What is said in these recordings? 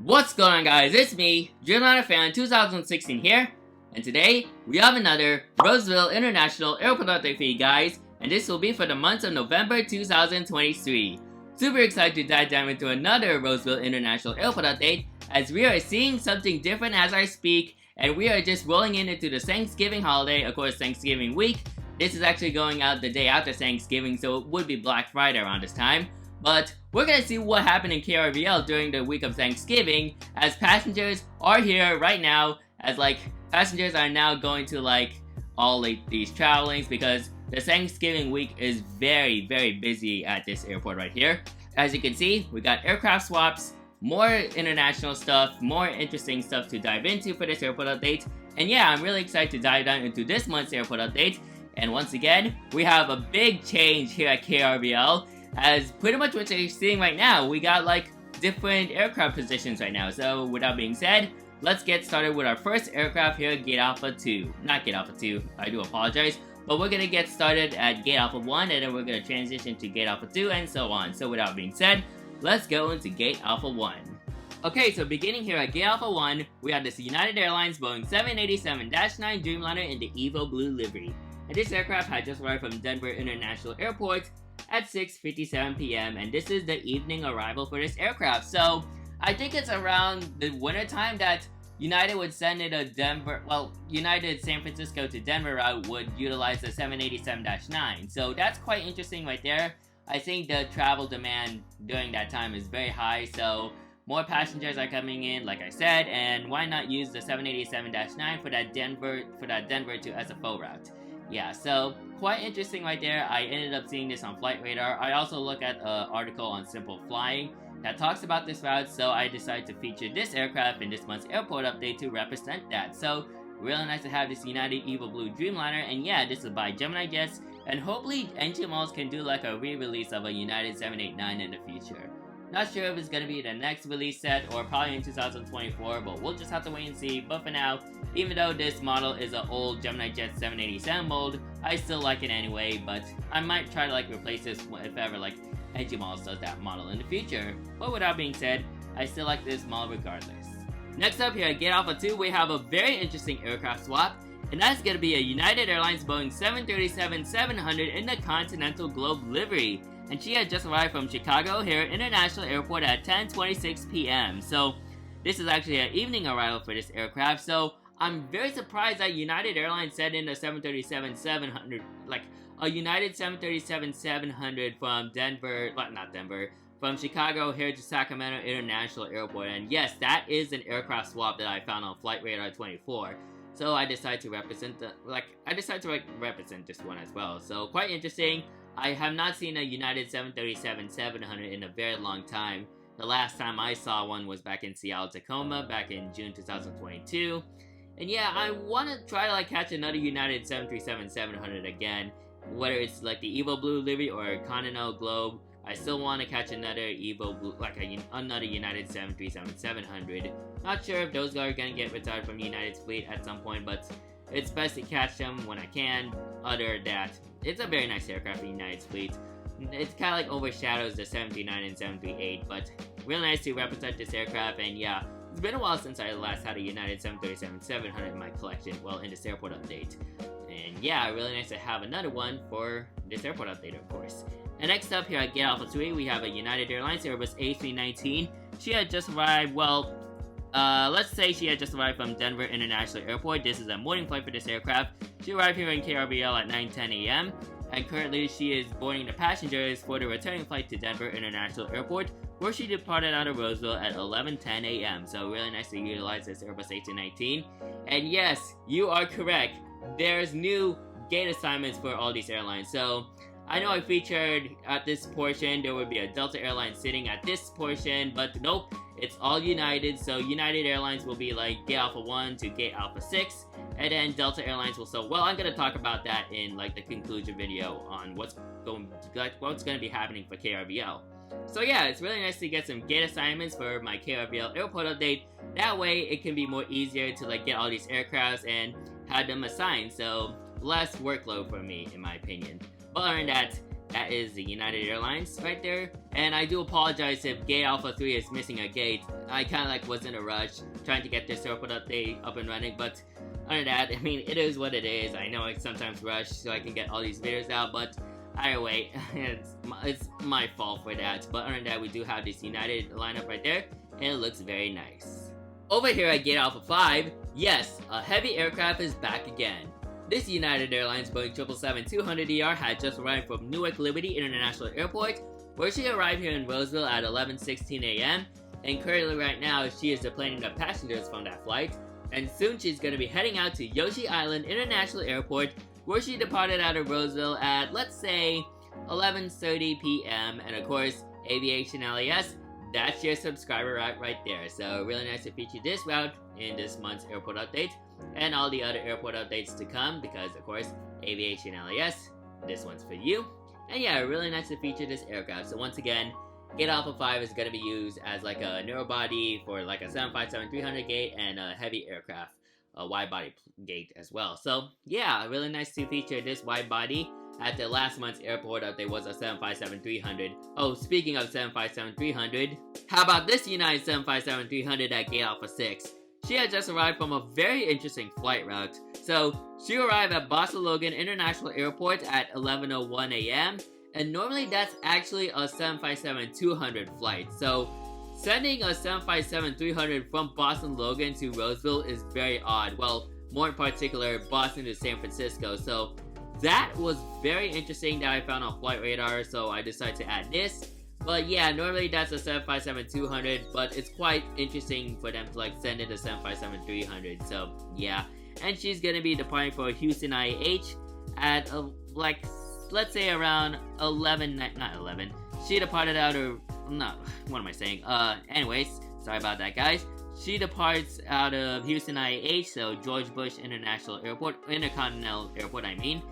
What's going on, guys? It's me, Dreamliner Fan 2016 here, and today we have another Roseville International Airport update for you guys, and this will be for the month of November 2023. Super excited to dive down into another Roseville International Airport update, as we are seeing something different as I speak, and we are just rolling into the Thanksgiving holiday, of course Thanksgiving week. This is actually going out the day after Thanksgiving, so it would be Black Friday around this time. But we're gonna see what happened in KRVL during the week of Thanksgiving, as passengers are here right now, as passengers are now going to all these travelings, because the Thanksgiving week is very busy at this airport right here. As you can see, we got aircraft swaps, more international stuff, more interesting stuff to dive into for this airport update. And yeah, I'm really excited to dive down into this month's airport update. And once again, we have a big change here at KRVL, as pretty much what you're seeing right now, we got different aircraft positions right now. So with that being said, let's get started with our first aircraft here, Gate Alpha 2. Not Gate Alpha 2, I do apologize. But we're gonna get started at Gate Alpha 1, and then we're gonna transition to Gate Alpha 2, and so on. So with that being said, let's go into Gate Alpha 1. Okay, so beginning here at Gate Alpha 1, we have this United Airlines Boeing 787-9 Dreamliner in the Evo Blue livery. And this aircraft had just arrived from Denver International Airport at 6:57 p.m. and this is the evening arrival for this aircraft. So I think it's around the winter time that United would send it a United San Francisco to Denver route would utilize the 787-9. So that's quite interesting right there. I think the travel demand during that time is very high, so more passengers are coming in, like I said, and why not use the 787-9 for that Denver to SFO route? Yeah, so quite interesting right there. I ended up seeing this on Flight Radar. I also look at an article on Simple Flying that talks about this route, so I decided to feature this aircraft in this month's airport update to represent that. So really nice to have this United Evo Blue Dreamliner, and yeah, this is by Gemini Jets, and hopefully NGMals can do a re-release of a United 789 in the future. Not sure if it's going to be the next release set or probably in 2024, but we'll just have to wait and see. But for now, even though this model is an old Gemini Jet 787 mold, I still like it anyway, but I might try to replace this if ever NGMals does that model in the future. But with that being said, I still like this model regardless. Next up here at Gate Alpha 2, we have a very interesting aircraft swap, and that's going to be a United Airlines Boeing 737-700 in the Continental Globe livery. And she had just arrived from Chicago here International Airport at 10:26 p.m. So this is actually an evening arrival for this aircraft. So I'm very surprised that United Airlines sent in a 737-700, a United 737-700 from Chicago here to Sacramento International Airport. And yes, that is an aircraft swap that I found on Flight Radar 24. So I decided to represent represent this one as well. So quite interesting. I have not seen a United 737-700 in a very long time. The last time I saw one was back in Seattle, Tacoma, back in June 2022. And yeah, I want to try to catch another United 737-700 again. Whether it's the Evo Blue livery or Continental Globe, I still want to catch another Evo Blue, another United 737-700. Not sure if those guys are going to get retired from United's fleet at some point, but it's best to catch them when I can. Other than that, it's a very nice aircraft in United's fleet. It kind of overshadows the 739 and 738, but really nice to represent this aircraft. And yeah, it's been a while since I last had a United 737-700 in my collection, in this airport update. And yeah, really nice to have another one for this airport update, of course. And next up here at Gate Alpha 3, we have a United Airlines Airbus A319. She had just arrived, let's say she had just arrived from Denver International Airport. This is a morning flight for this aircraft. She arrived here in KRVL at 9:10 a.m. and currently she is boarding the passengers for the returning flight to Denver International Airport, where she departed out of Roseville at 11:10 a.m. So really nice to utilize this Airbus A319. And yes, you are correct. There's new gate assignments for all these airlines. So I know I featured at this portion there would be a Delta Airlines sitting at this portion, but nope, it's all United. So United Airlines will be Gate Alpha 1 to Gate Alpha 6, and then Delta Airlines will I'm going to talk about that in the conclusion video on what's going to be happening for KRVL. So yeah, it's really nice to get some gate assignments for my KRVL airport update. That way it can be more easier to get all these aircrafts and have them assigned, so less workload for me in my opinion. But other than that, that is the United Airlines right there. And I do apologize if Gate Alpha 3 is missing a gate. I kind of like was in a rush trying to get this airport update up and running, but other than that, I mean, it is what it is. I know I sometimes rush so I can get all these videos out, but either way, it's my fault for that. But other than that, we do have this United lineup right there, and it looks very nice. Over here at Gate Alpha 5, yes, a heavy aircraft is back again. This United Airlines Boeing 777-200ER had just arrived from Newark Liberty International Airport, where she arrived here in Roseville at 11:16 a.m. And currently right now, she is deplaning the passengers from that flight, and soon she's going to be heading out to Yoshi Island International Airport, where she departed out of Roseville at, let's say, 11:30 p.m. And of course, Aviation LAS, that's your subscriber route right there. So really nice to feature this route in this month's airport update, and all the other airport updates to come, because of course, Aviation LAS, this one's for you. And yeah, really nice to feature this aircraft. So once again, Gate Alpha 5 is going to be used as like a narrow body for like a 757-300 gate, and a heavy aircraft, a wide body gate as well. So yeah, really nice to feature this wide body. At the last month's airport update was a 757-300. Oh, speaking of 757-300, how about this United 757-300 at Gate Alpha 6? She had just arrived from a very interesting flight route. So she arrived at Boston Logan International Airport at 11:01 a.m. and normally that's actually a 757-200 flight. So sending a 757-300 from Boston Logan to Roseville is very odd. Well, more in particular, Boston to San Francisco. So that was very interesting that I found on Flight Radar, so I decided to add this. But yeah, normally that's a 757-200, but it's quite interesting for them to like send it a 757-300. So yeah, and she's gonna be departing for Houston IAH at like, let's say around 11, not 11. She departed out of, no, what am I saying? Anyways, sorry about that, guys. She departs out of Houston IAH, so George Bush International Airport, Intercontinental Airport, I mean,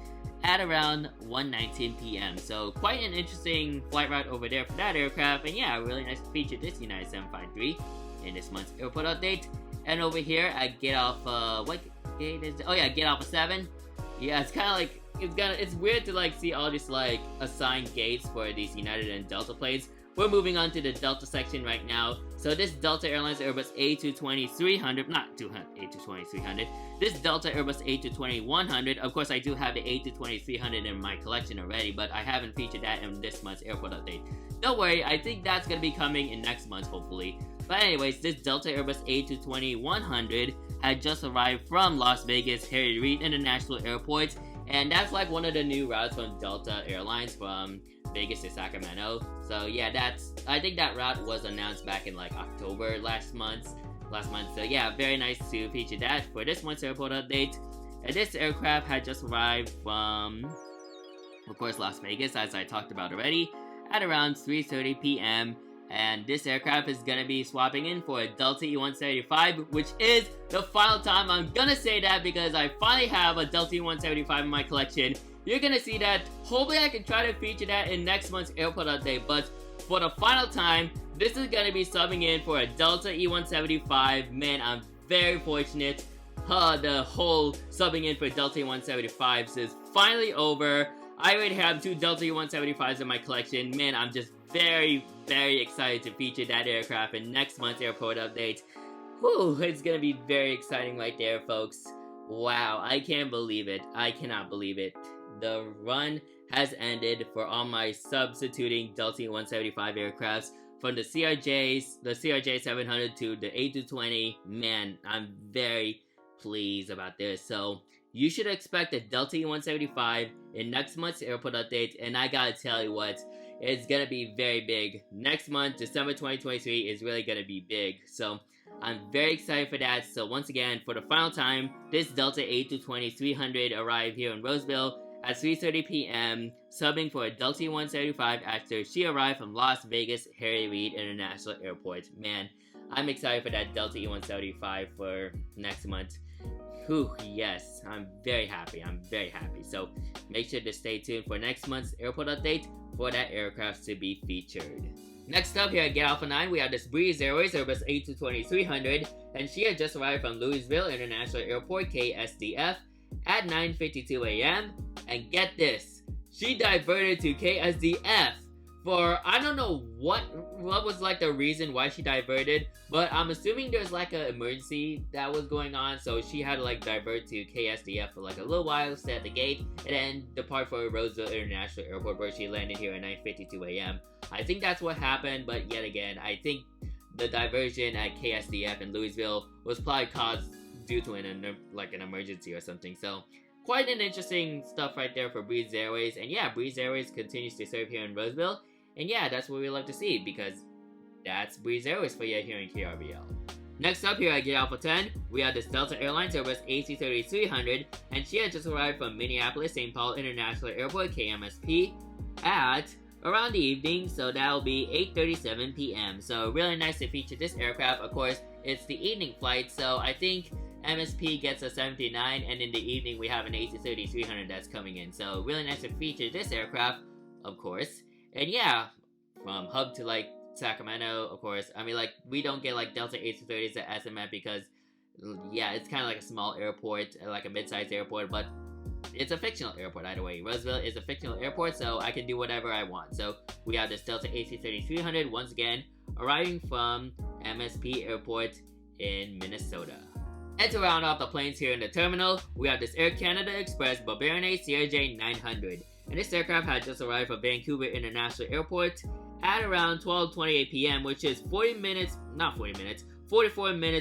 at around 1:19 p.m. So quite an interesting flight route over there for that aircraft. And yeah, really nice to feature this United 753 in this month's airport update. And over here at Gate Alpha, what gate is it? Oh yeah, Gate Alpha 7. Yeah, it's kind of like, it's weird to like see all these like assigned gates for these United and Delta planes. We're moving on to the Delta section right now. So this Delta Airlines Airbus A220-300, not A220-300, this Delta Airbus A220-100, of course I do have the A220-300 in my collection already, but I haven't featured that in this month's airport update. Don't worry, I think that's going to be coming in next month, hopefully. But anyways, this Delta Airbus A220-100 had just arrived from Las Vegas Harry Reid International Airport, and that's like one of the new routes from Delta Airlines from Vegas to Sacramento. So yeah, I think that route was announced back in like October last month. So yeah, very nice to feature that for this month's airport update. And this aircraft had just arrived from, of course, Las Vegas, as I talked about already, at around 3:30 p.m. And this aircraft is gonna be swapping in for a Delta E175, which is the final time I'm gonna say that, because I finally have a Delta E175 in my collection. You're gonna see that. Hopefully I can try to feature that in next month's airport update, but for the final time, this is gonna be subbing in for a Delta E175. Man, I'm very fortunate. The whole subbing in for Delta E175s is finally over. I already have 2 Delta E175s in my collection. Man, I'm just very, very excited to feature that aircraft in next month's airport update. Whew, it's gonna be very exciting right there, folks. Wow, I can't believe it. I cannot believe it. The run has ended for all my substituting Delta E175 aircrafts, from the CRJs, the CRJ 700 to the A220. Man, I'm very pleased about this. So you should expect a Delta E175 in next month's airport update, and I gotta tell you what, it's gonna be very big. Next month, December 2023, is really gonna be big. So I'm very excited for that. So once again, for the final time, this Delta A220-300 arrived here in Roseville at 3:30 p.m., subbing for a Delta E175 after she arrived from Las Vegas Harry Reid International Airport. Man, I'm excited for that Delta E175 for next month. Whew, yes, I'm very happy. So make sure to stay tuned for next month's airport update for that aircraft to be featured. Next up here at Gate Alpha 9, we have this Breeze Airways Airbus A220-300, and she had just arrived from Louisville International Airport, KSDF, at 9:52 a.m. And get this, she diverted to KSDF for, I don't know what was like the reason why she diverted, but I'm assuming there's like an emergency that was going on, so she had to like divert to KSDF for like a little while, stay at the gate, and then depart for Roseville International Airport, where she landed here at 9:52 a.m. I think that's what happened, but yet again, I think the diversion at KSDF in Louisville was probably caused due to an emergency or something. So quite an interesting stuff right there for Breeze Airways. And yeah, Breeze Airways continues to serve here in Roseville. And yeah, that's what we love to see, because that's Breeze Airways for you here in KRVL. Next up here at Gate Alpha 10, we have this Delta Airlines Airbus AC-3300, and she had just arrived from Minneapolis St. Paul International Airport, KMSP, at around the evening, so that'll be 8:37 p.m. So really nice to feature this aircraft. Of course, it's the evening flight, so I think MSP gets a 79, and in the evening we have an AC-3300 that's coming in. So really nice to feature this aircraft, of course. And yeah, from hub to like Sacramento, of course. I mean, like, we don't get like Delta AC-30s at SMF because, yeah, it's kind of like a small airport, like a mid-sized airport, but it's a fictional airport either way. Roseville is a fictional airport, so I can do whatever I want. So we have this Delta AC-3300 once again arriving from MSP Airport in Minnesota. And to round off the planes here in the terminal, we have this Air Canada Express Barbarian CRJ 900. And this aircraft had just arrived from Vancouver International Airport at around 12:28 p.m., which is 44 minutes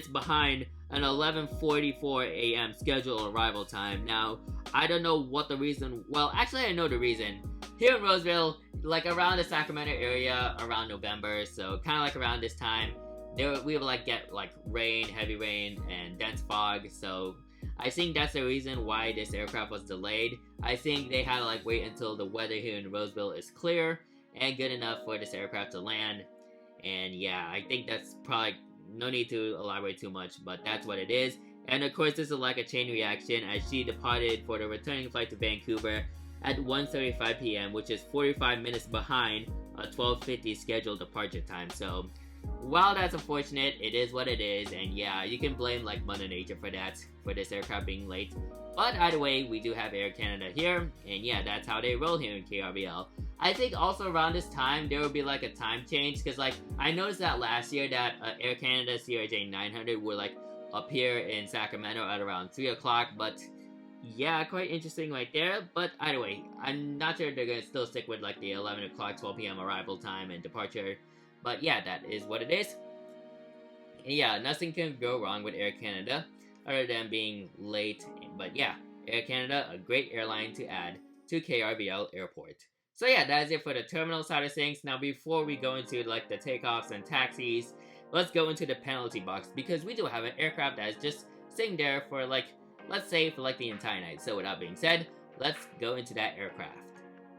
behind an 11:44 a.m. scheduled arrival time. Now, I don't know what the reason, well, actually I know the reason. Here in Roseville, like around the Sacramento area, around November, so kind of like around this time, we would like get like rain, heavy rain, and dense fog, so I think that's the reason why this aircraft was delayed. I think they had to like wait until the weather here in Roseville is clear and good enough for this aircraft to land. And yeah, I think that's probably no need to elaborate too much, but that's what it is. And of course, this is like a chain reaction as she departed for the returning flight to Vancouver at 1:35 p.m., which is 45 minutes behind a 12:50 scheduled departure time. So while that's unfortunate, it is what it is, and yeah, you can blame like Mother Nature for that, for this aircraft being late. But either way, we do have Air Canada here, and yeah, that's how they roll here in KRVL. I think also around this time, there will be like a time change, because like, I noticed that last year that Air Canada CRJ 900 would like appear in Sacramento at around 3 o'clock, but yeah, quite interesting right there. But either way, I'm not sure if they're going to still stick with like the 11 o'clock, 12 p.m. arrival time and departure. But yeah, that is what it is. And yeah, nothing can go wrong with Air Canada other than being late. But yeah, Air Canada, a great airline to add to KRVL Airport. So yeah, that is it for the terminal side of things. Now before we go into like the takeoffs and taxis, let's go into the penalty box, because we do have an aircraft that is just sitting there for like, let's say for like the entire night. So with that being said, let's go into that aircraft.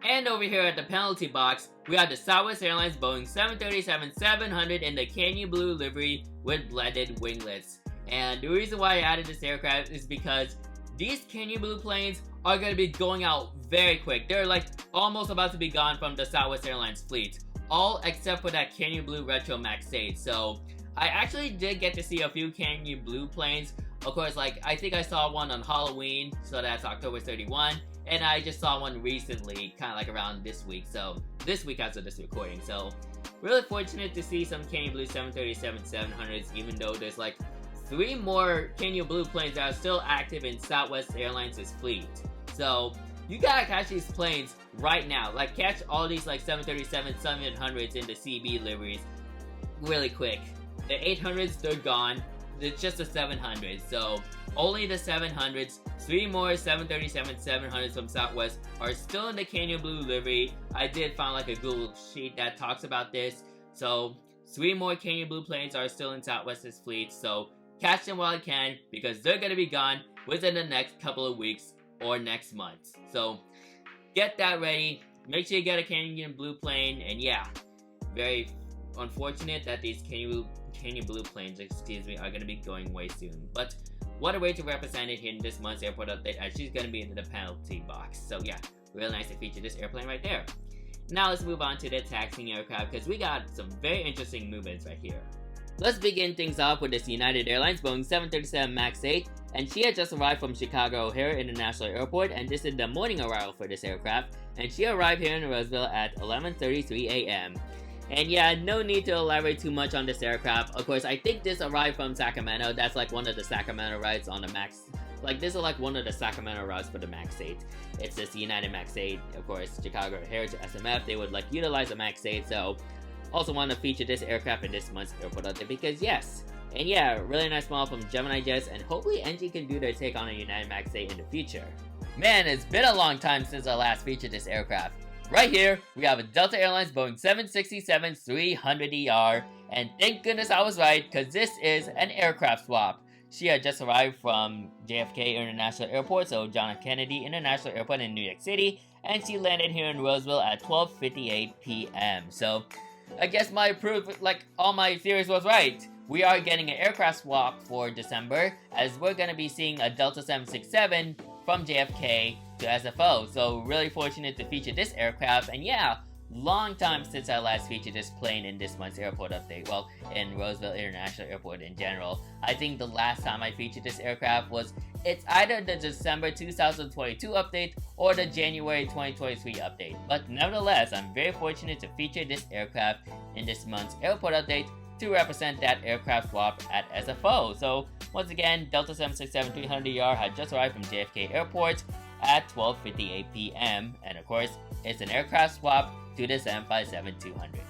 And over here at the penalty box, we have the Southwest Airlines Boeing 737-700 in the canyon blue livery with blended winglets. And the reason why I added this aircraft is because these canyon blue planes are going to be going out very quick. They're like almost about to be gone from the Southwest Airlines fleet. All except for that canyon blue retro Max 8. So I actually did get to see a few canyon blue planes. Of course, like I think I saw one on Halloween, so that's October 31. And I just saw one recently, kind of like around this week. So this week as of this recording. So really fortunate to see some canyon blue 737-700s, even though there's like 3 more canyon blue planes that are still active in Southwest Airlines' fleet. So you gotta catch these planes right now. Like catch all these like 737-700s in the CB liveries really quick. The 800s, they're gone. It's just the 700s. So only the 700s. 3 more 737-700s from Southwest are still in the canyon blue livery. I did find like a Google sheet that talks about this. So 3 more canyon blue planes are still in Southwest's fleet. So catch them while you can, because they're going to be gone within the next couple of weeks or next month. So get that ready. Make sure you get a canyon blue plane. And yeah, very unfortunate that these canyon blue planes, are going to be going away soon. But what a way to represent it here in this month's airport update, as she's going to be in the penalty box. So yeah, really nice to feature this airplane right there. Now let's move on to the taxiing aircraft, because we got some very interesting movements right here. Let's begin things off with this United Airlines Boeing 737 MAX 8, and she had just arrived from Chicago O'Hare International Airport, and this is the morning arrival for this aircraft, and she arrived here in Roseville at 11:33 a.m. And yeah, no need to elaborate too much on this aircraft. Of course, I think this arrived from Sacramento. That's like one of the Sacramento routes on the MAX. Like, this is like one of the Sacramento routes for the MAX 8. It's this United MAX 8. Of course, Chicago O'Hare to SMF, they would like utilize the MAX 8. So, also want to feature this aircraft in this month's airport update because yes. And yeah, really nice model from Gemini Jets, and hopefully NG can do their take on a United MAX 8 in the future. Man, it's been a long time since I last featured this aircraft. Right here, we have a Delta Airlines Boeing 767-300ER, and thank goodness I was right, because this is an aircraft swap. She had just arrived from JFK International Airport, so John F. Kennedy International Airport in New York City, and she landed here in Roseville at 12:58 p.m. So, I guess my proof, like all my theories was right. We are getting an aircraft swap for December, as we're going to be seeing a Delta 767 from JFK to SFO, so really fortunate to feature this aircraft, and yeah, long time since I last featured this plane in this month's airport update, well, in Roseville International Airport in general. I think the last time I featured this aircraft was, it's either the December 2022 update or the January 2023 update, but nevertheless, I'm very fortunate to feature this aircraft in this month's airport update to represent that aircraft swap at SFO. So once again, Delta 767-300ER had just arrived from JFK Airport at 12:58 p.m. and of course, it's an aircraft swap to the 757-200.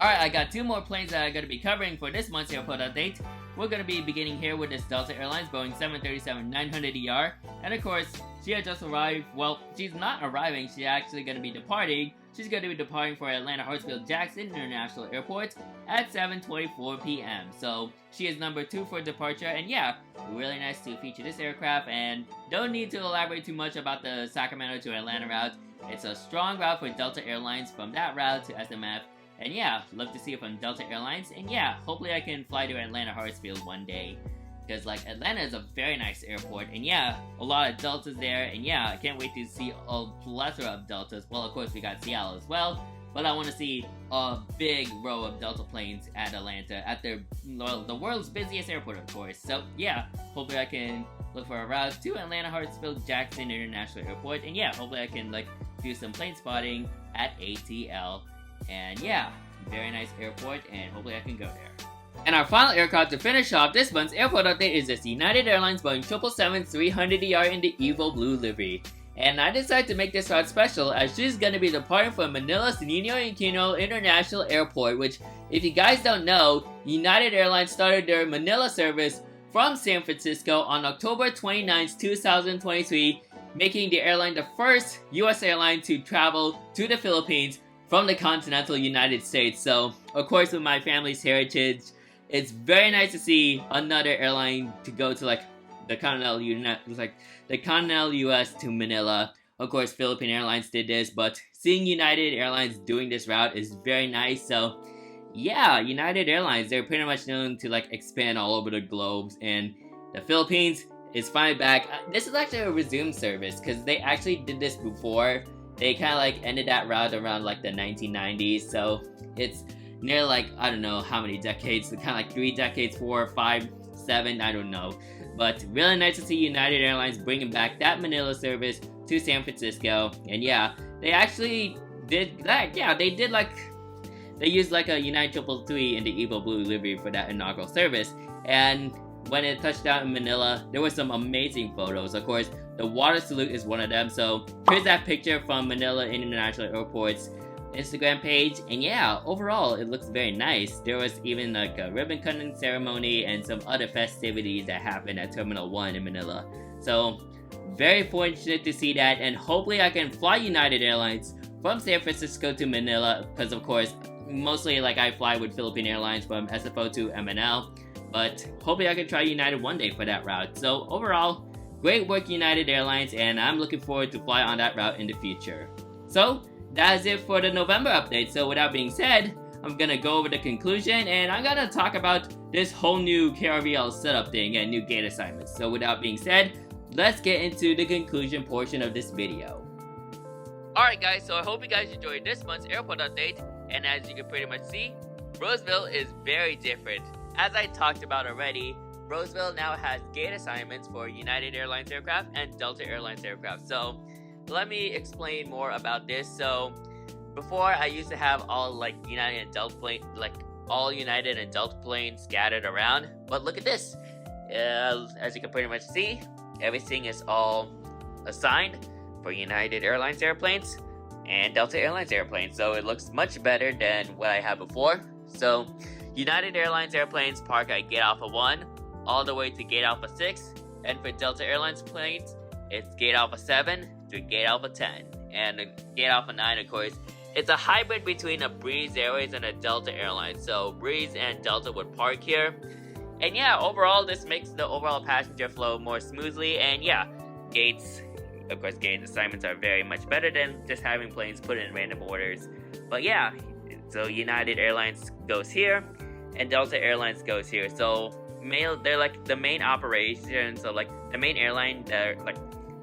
Alright, I got two more planes that I'm going to be covering for this month's airport update. We're going to be beginning here with this Delta Airlines Boeing 737-900ER, and of course, she had just arrived. Well, she's not arriving, she's actually going to be departing. She's going to be departing for Atlanta Hartsfield-Jackson International Airport at 7:24 p.m. So, she is number 2 for departure, and yeah, really nice to feature this aircraft, and don't need to elaborate too much about the Sacramento to Atlanta route. It's a strong route for Delta Airlines from that route to SMF, and yeah, love to see it from Delta Airlines, and yeah, hopefully I can fly to Atlanta Hartsfield one day. Because, like, Atlanta is a very nice airport, and yeah, a lot of Deltas there, and yeah, I can't wait to see a plethora of Deltas. Well, of course, we got Seattle as well, but I want to see a big row of Delta planes at Atlanta, at the world's busiest airport, of course. So, yeah, hopefully I can look for a route to Atlanta Hartsfield-Jackson International Airport, and yeah, hopefully I can, like, do some plane spotting at ATL, and yeah, very nice airport, and hopefully I can go there. And our final aircraft to finish off this month's airport update is this United Airlines Boeing 777-300ER in the Evo Blue livery. And I decided to make this route special as she's going to be departing from Manila's Ninoy Aquino International Airport, which, if you guys don't know, United Airlines started their Manila service from San Francisco on October 29, 2023, making the airline the first U.S. airline to travel to the Philippines from the continental United States. So, of course, with my family's heritage, it's very nice to see another airline to go to like the continental US to Manila. Of course, Philippine Airlines did this, but seeing United Airlines doing this route is very nice. So yeah, United Airlines, they're pretty much known to like expand all over the globe, and the Philippines is finally back. This is actually a resumed service because they actually did this before. They kind of like ended that route around like the 1990s, so it's near like, I don't know how many decades, kind of like 3 decades, 4, 5, 7, I don't know. But really nice to see United Airlines bringing back that Manila service to San Francisco. And yeah, they actually did that. Yeah, they did like, they used like a United 333 in the Evo Blue livery for that inaugural service. And when it touched down in Manila, there were some amazing photos. Of course, the water salute is one of them. So here's that picture from Manila International Airport's Instagram page, and yeah, overall it looks very nice. There was even like a ribbon cutting ceremony and some other festivities that happened at Terminal 1 in Manila. So very fortunate to see that, and hopefully I can fly United Airlines from San Francisco to Manila, because of course mostly like I fly with Philippine Airlines from SFO to MNL, but hopefully I can try United one day for that route. So overall, great work United Airlines, and I'm looking forward to fly on that route in the future. So that is it for the November update. So without being said, I'm gonna go over the conclusion, and I'm gonna talk about this whole new KRVL setup thing and new gate assignments. So without being said, let's get into the conclusion portion of this video. Alright guys, so I hope you guys enjoyed this month's airport update, and as you can pretty much see, Roseville is very different. As I talked about already, Roseville now has gate assignments for United Airlines aircraft and Delta Airlines aircraft. So let me explain more about this. So before, I used to have all like United and Delta planes scattered around. But look at this. As you can pretty much see, everything is all assigned for United Airlines airplanes and Delta Airlines airplanes. So it looks much better than what I had before. So United Airlines airplanes park at gate alpha 1 all the way to gate alpha 6. And for Delta Airlines planes, it's gate alpha 7 to gate alpha 10. And gate alpha 9, of course, it's a hybrid between a Breeze Airways and a Delta Airlines. So Breeze and Delta would park here. And yeah, overall, this makes the overall passenger flow more smoothly. And yeah, gates, of course, gate assignments are very much better than just having planes put in random orders. But yeah, so United Airlines goes here, and Delta Airlines goes here. So they're like the main operation. So like the main airline,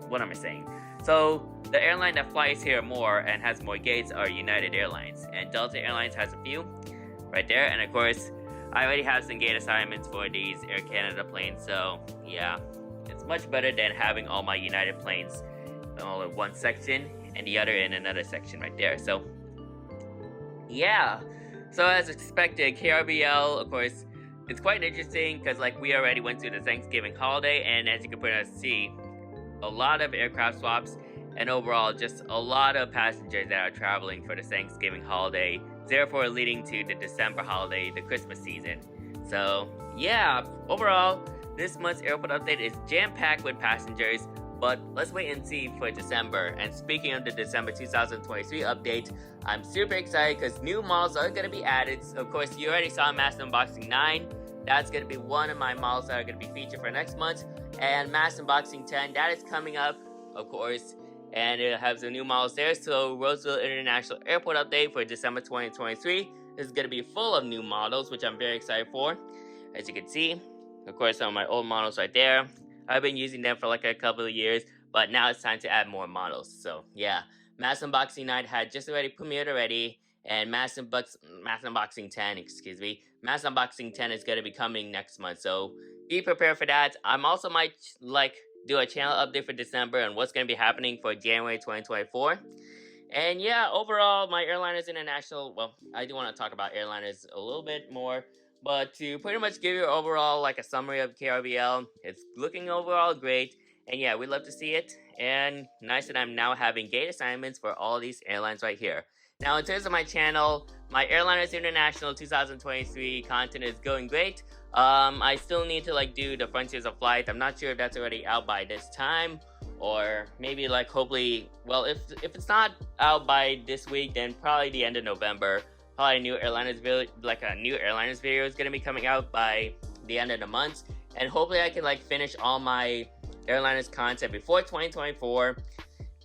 what am I saying? So the airline that flies here more and has more gates are United Airlines, and Delta Airlines has a few right there. And of course, I already have some gate assignments for these Air Canada planes, so yeah, it's much better than having all my United planes all in one section and the other in another section right there. So yeah, so as expected, KRVL, of course, it's quite interesting because like we already went through the Thanksgiving holiday, and as you can pretty much see, a lot of aircraft swaps, and overall just a lot of passengers that are traveling for the Thanksgiving holiday, therefore leading to the December holiday, the Christmas season. So yeah, overall, this month's airport update is jam-packed with passengers, but let's wait and see for December. And speaking of the December 2023 update, I'm super excited because new models are going to be added. So of course, you already saw Mass Unboxing 9. That's going to be one of my models that are going to be featured for next month. And Mass Unboxing 10, that is coming up, of course. And it has the new models there. So Roseville International Airport update for December 2023 is going to be full of new models, which I'm very excited for. As you can see, of course, some of my old models right there. I've been using them for like a couple of years, but now it's time to add more models. So yeah, Mass Unboxing 9 had just already premiered already, and Mass Unboxing 10, Mass Unboxing 10 is going to be coming next month. So be prepared for that. I'm also might do a channel update for December and what's going to be happening for January 2024. And yeah, overall, my Airliners International, well, I do want to talk about Airliners a little bit more, but to pretty much give you overall like a summary of KRVL, it's looking overall great. And yeah, we love to see it. And nice that I'm now having gate assignments for all these airlines right here. Now, in terms of my channel, my Airliners International 2023 content is going great. I still need to do the Frontiers of Flight. I'm not sure if that's already out by this time, or maybe hopefully, well, if it's not out by this week, then probably the end of November. Probably a new Airliners video is gonna be coming out by the end of the month, and hopefully I can finish all my Airliners content before 2024.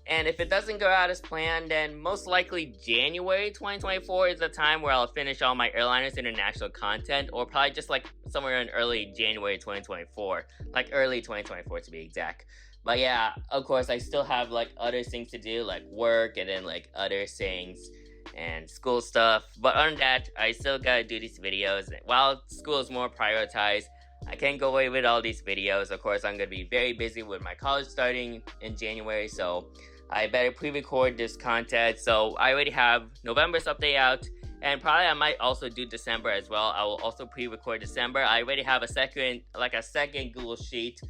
And if it doesn't go out as planned, then most likely January 2024 is the time where I'll finish all my Airliners International content, or probably just somewhere in early January 2024, early 2024 to be exact. But yeah, of course, I still have other things to do, like work, and then other things and school stuff. But other than that, I still gotta do these videos. While school is more prioritized, I can't go away with all these videos. Of course, I'm gonna be very busy with my college starting in January, so I better pre-record this content. So I already have November's update out, and probably I might also do December as well. I will also pre-record December. I already have a second Google Sheet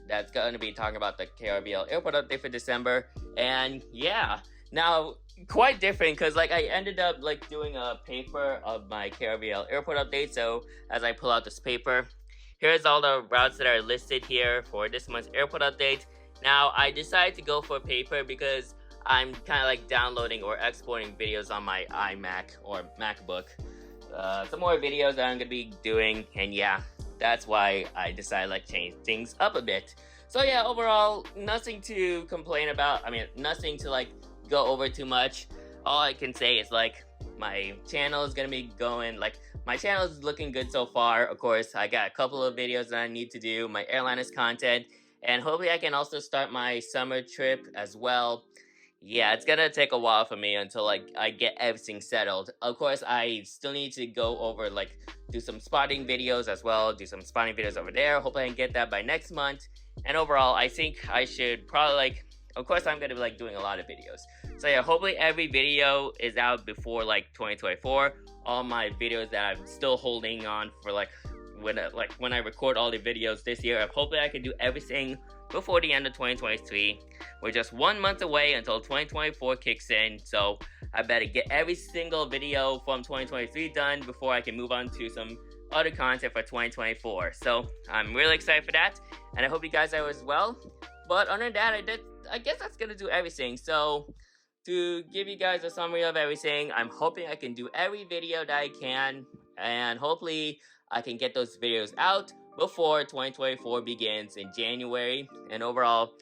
that's going to be talking about the KRVL Airport update for December. And yeah, now quite different because I ended up doing a paper of my KRVL Airport update. So as I pull out this paper, here's all the routes that are listed here for this month's airport update. Now, I decided to go for paper because I'm kind of downloading or exporting videos on my iMac or MacBook. Some more videos that I'm going to be doing, and yeah, that's why I decided to change things up a bit. So yeah, overall, nothing to complain about. I mean, nothing to go over too much. All I can say is my channel is going to be going, my channel is looking good so far. Of course, I got a couple of videos that I need to do, my Airliners content, and hopefully I can also start my summer trip as well. Yeah, it's gonna take a while for me until like I get everything settled. Of course, I still need to go over like do some spotting videos as well, do some spotting videos over there. Hopefully I can get that by next month. And overall, I think I should probably like of course I'm gonna be like doing a lot of videos. So yeah, hopefully every video is out before like 2024. All my videos that I'm still holding on for like when I record all the videos this year, hopefully I can do everything before the end of 2023. We're just 1 month away until 2024 kicks in, so I better get every single video from 2023 done before I can move on to some other content for 2024. So I'm really excited for that, and I hope you guys are as well. But other than that, I guess that's gonna do everything. So to give you guys a summary of everything, I'm hoping I can do every video that I can, and hopefully I can get those videos out before 2024 begins in January. And overall,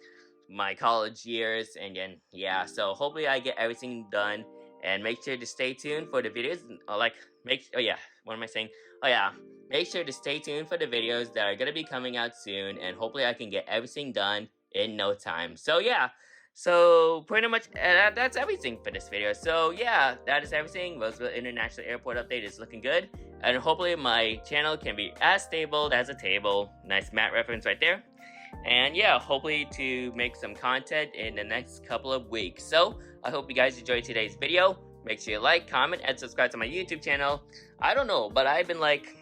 my college years, and then yeah, so hopefully I get everything done. And make sure to stay tuned for the videos. What am I saying? Oh yeah, make sure to stay tuned for the videos that are gonna be coming out soon, and hopefully I can get everything done in no time. So yeah, so pretty much that's everything for this video. So yeah, that is everything. Roseville International Airport update is looking good, and hopefully my channel can be as stable as a table. Nice matte reference right there. And yeah, hopefully to make some content in the next couple of weeks. So I hope you guys enjoyed today's video. Make sure you like, comment, and subscribe to my YouTube channel. I don't know, but I've been like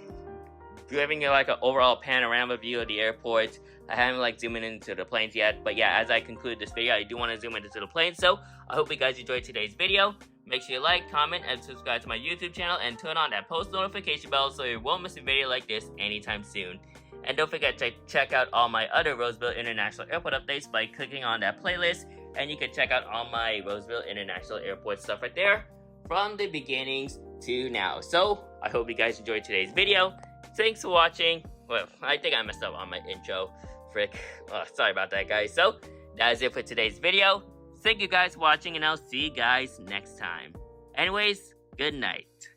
giving you like an overall panorama view of the airport. I haven't like zoomed into the planes yet, but yeah, as I conclude this video, I do want to zoom into the planes. So I hope you guys enjoyed today's video. Make sure you like, comment, and subscribe to my YouTube channel, and turn on that post notification bell so you won't miss a video like this anytime soon. And don't forget to check out all my other Roseville International Airport updates by clicking on that playlist, and you can check out all my Roseville International Airport stuff right there from the beginnings to now. So I hope you guys enjoyed today's video. Thanks for watching. Well, I think I messed up on my intro. Frick. Sorry about that, guys. So that is it for today's video. Thank you guys for watching, and I'll see you guys next time. Anyways, good night.